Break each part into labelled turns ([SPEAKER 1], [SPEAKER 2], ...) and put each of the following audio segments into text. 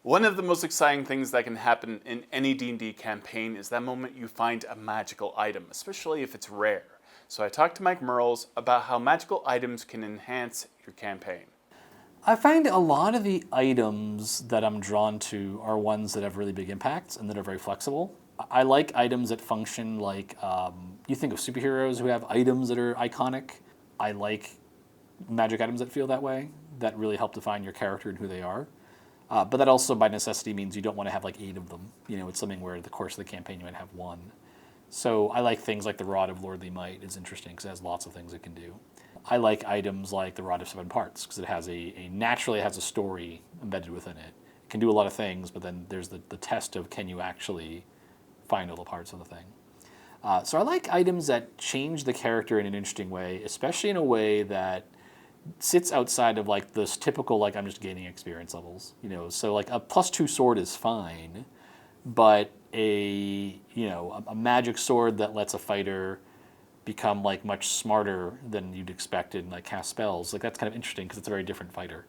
[SPEAKER 1] One of the most exciting things that can happen in any D&D campaign is that moment you find a magical item, especially if it's rare. So I talked to Mike Merles about how magical items can enhance your campaign.
[SPEAKER 2] I find a lot of the items that I'm drawn to are ones that have really big impacts and that are very flexible. I like items that function like, you think of superheroes who have items that are iconic. I like magic items that feel that way, that really help define your character and who they are. But that also, by necessity, means you don't want to have like 8 of them. You know, it's something where the course of the campaign you might have 1. So I like things like the Rod of Lordly Might. It's interesting because it has lots of things it can do. I like items like the Rod of Seven Parts because it has naturally has a story embedded within it. It can do a lot of things, but then there's the test of can you actually find all the parts of the thing. So I like items that change the character in an interesting way, especially in a way that sits outside of like this typical like I'm just gaining experience levels, you know. So like a +2 sword is fine, but a magic sword that lets a fighter become like much smarter than you'd expect and like cast spells, like that's kind of interesting because it's a very different fighter,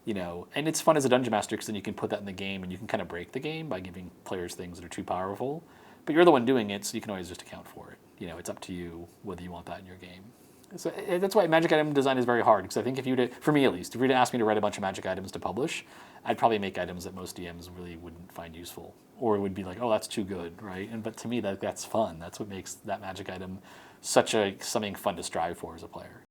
[SPEAKER 2] you know. And it's fun as a dungeon master because then you can put that in the game and you can kind of break the game by giving players things that are too powerful. But you're the one doing it, so you can always just account for it. You know, it's up to you whether you want that in your game. So that's why magic item design is very hard, because I think if you were to, for me at least, if you were to ask me to write a bunch of magic items to publish, I'd probably make items that most DMs really wouldn't find useful, or it would be like, oh, that's too good, right? But to me, that's fun. That's what makes that magic item something fun to strive for as a player.